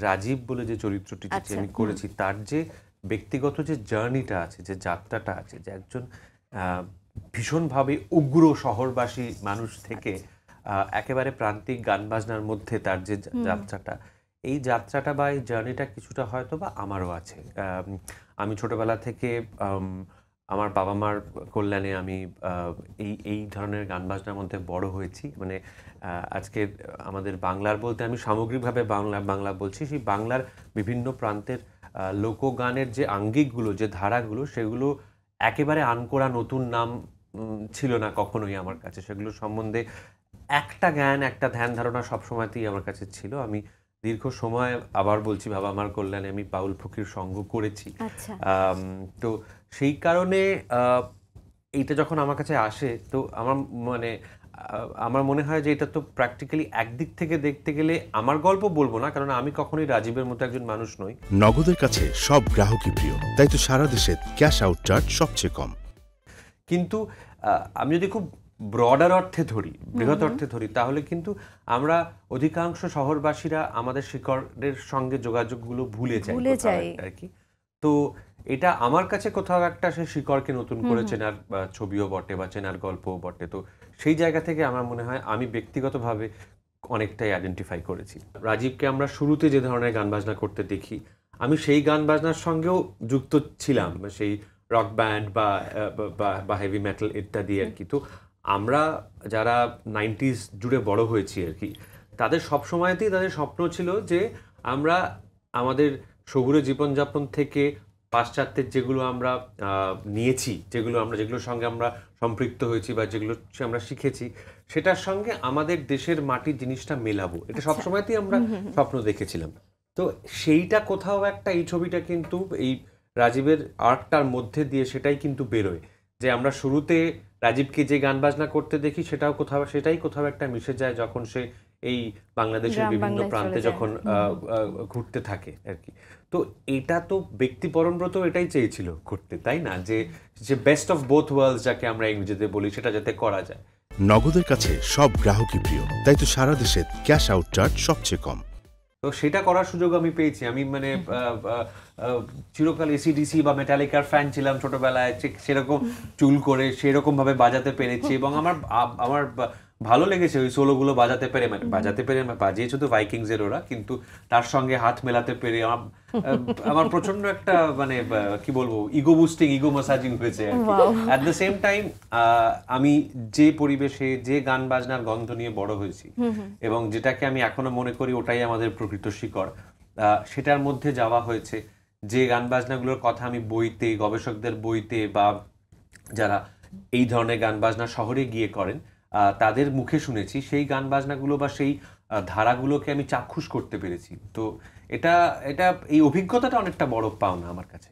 রাজীব বলে যে চরিত্রটি যে আমি করেছি তার যে ব্যক্তিগত যে জার্নিটা আছে, যে যাত্রাটা আছে, যে একজন ভীষণভাবে উগ্র শহরবাসী মানুষ থেকে একেবারে প্রান্তিক গান বাজনার মধ্যে তার যে যাত্রাটা, এই যাত্রাটা বা এই জার্নিটা কিছুটা হয়তো বা আমারও আছে। আমি ছোটবেলা থেকে আমার বাবা মার কল্যাণে আমি এই এই ধরনের গান বাজনার মধ্যে বড় হয়েছি। মানে আজকে আমাদের বাংলার বলতে আমি সামগ্রিকভাবে বাংলা বলছি, সেই বাংলার বিভিন্ন প্রান্তের লোকগানের যে আঙ্গিকগুলো, যে ধারাগুলো, সেগুলো একেবারে আনকোড়া নতুন নাম ছিল না কখনোই আমার কাছে। সেগুলো সম্বন্ধে একটা জ্ঞান, একটা ধ্যান ধারণা সবসময়তেই আমার কাছে ছিল। আমি দীর্ঘ সময়, আবার বলছি, বাবা আমার কল্যাণে আমি বাউল ফকির সঙ্গ করেছি। তো সেই কারণে এইটা যখন আমার কাছে আসে, তো আমার মনে হয় যে এটা তো প্র্যাকটিক্যালি একদিক থেকে দেখতে গেলে আমার গল্প বলবো না, কারণ আমি কখনোই রাজীবের মতো একজন মানুষ নই। নগদের কাছে সব গ্রাহকই প্রিয়, তাই তো সারা দেশে ক্যাশ আউট চার্জ সবচেয়ে কম। কিন্তু আমি যদি খুব ব্রডার অর্থে ধরি, বৃহৎ অর্থে ধরি, তাহলে কিন্তু আমরা অধিকাংশ শহরবাসীরা আমাদের শিকড়ের সঙ্গে যোগাযোগগুলো ভুলে যাই আর কি। তো এটা আমার কাছে কোথাও একটা সে শিকড়কে নতুন করে চেনার ছবিও বটে বা চেনার গল্পও বটে। তো সেই জায়গা থেকে আমার মনে হয় আমি ব্যক্তিগতভাবে অনেকটাই আইডেন্টিফাই করেছি। রাজীবকে আমরা শুরুতে যে ধরনের গান বাজনা করতে দেখি, আমি সেই গান বাজনার সঙ্গেও যুক্ত ছিলাম, সেই রক ব্যান্ড বা হেভি মেটাল ইত্যাদি আর কি। তো আমরা যারা 90s জুড়ে বড় হয়েছি আর কি, তাদের সবসময়তেই তাদের স্বপ্ন ছিল যে আমরা আমাদের শহুরে জীবনযাপন থেকে পাশ্চাত্যের যেগুলো আমরা নিয়েছি, যেগুলোর সঙ্গে আমরা সম্পৃক্ত হয়েছি বা যেগুলো আমরা শিখেছি, সেটার সঙ্গে আমাদের দেশের মাটির জিনিসটা মেলাবো, এটা সবসময়তেই আমরা স্বপ্ন দেখেছিলাম। তো সেইটা কোথাও একটা, এই ছবিটা কিন্তু এই রাজীবের আর্টটার মধ্যে দিয়ে সেটাই কিন্তু বেরোয়, যে আমরা শুরুতে রাজীবকে যে গান বাজনা করতে দেখি সেটাই কোথাও একটা মিশে যায় যখন সে এই বাংলাদেশের বিভিন্ন প্রান্তে যখন ঘুরতে থাকে আর কি। তো এটা তো ব্যক্তিপরমব্রত এটাই চেয়েছিল করতে, তাই না, যে বেস্ট অফ বোথ ওয়ার্ল্ডস যাকে আমরা ইংরেজিতে বলি, সেটা যাতে করা যায়। নগদের কাছে সব গ্রাহকই প্রিয়, তাই তো সারা দেশে ক্যাশ আউট চার্জ সবচেয়ে কম। তো সেটা করার সুযোগ আমি পেয়েছি। আমি চিরকাল এসিডিসি বা মেটালিকার ফ্যান ছিলাম ছোটবেলায়, সেরকম চুল করে সেরকম ভাবে বাজাতে পেরেছি, এবং আমার ভালো লেগেছে ওই সোলোগুলো বাজাতে পেরে। বাজিয়েছে তো ভাইকিংসের ওরা, কিন্তু তার সঙ্গে হাত মেলাতে পেরে আমার প্রচন্ড একটা কি বলবো, ইগো বুস্টিং, ইগো ম্যাসাজিং হয়েছে। অ্যাট দ্য সেম টাইম আমি যে পরিবেশে, যে গান বাজনার গন্ধ নিয়ে বড় হয়েছি, এবং যেটাকে আমি এখনো মনে করি ওটাই আমাদের প্রকৃত শিকড়, সেটার মধ্যে যাওয়া হয়েছে। যে গান বাজনাগুলোর কথা আমি বইতে, গবেষকদের বইতে, বা যারা এই ধরনের গান বাজনা শহরে গিয়ে করেন তাদের মুখে শুনেছি, সেই গান বাজনাগুলো বা সেই ধারাগুলোকে আমি চাক্ষুষ করতে পেরেছি। তো এটা এই অভিজ্ঞতাটা অনেকটা বড় পাওনা আমার কাছে।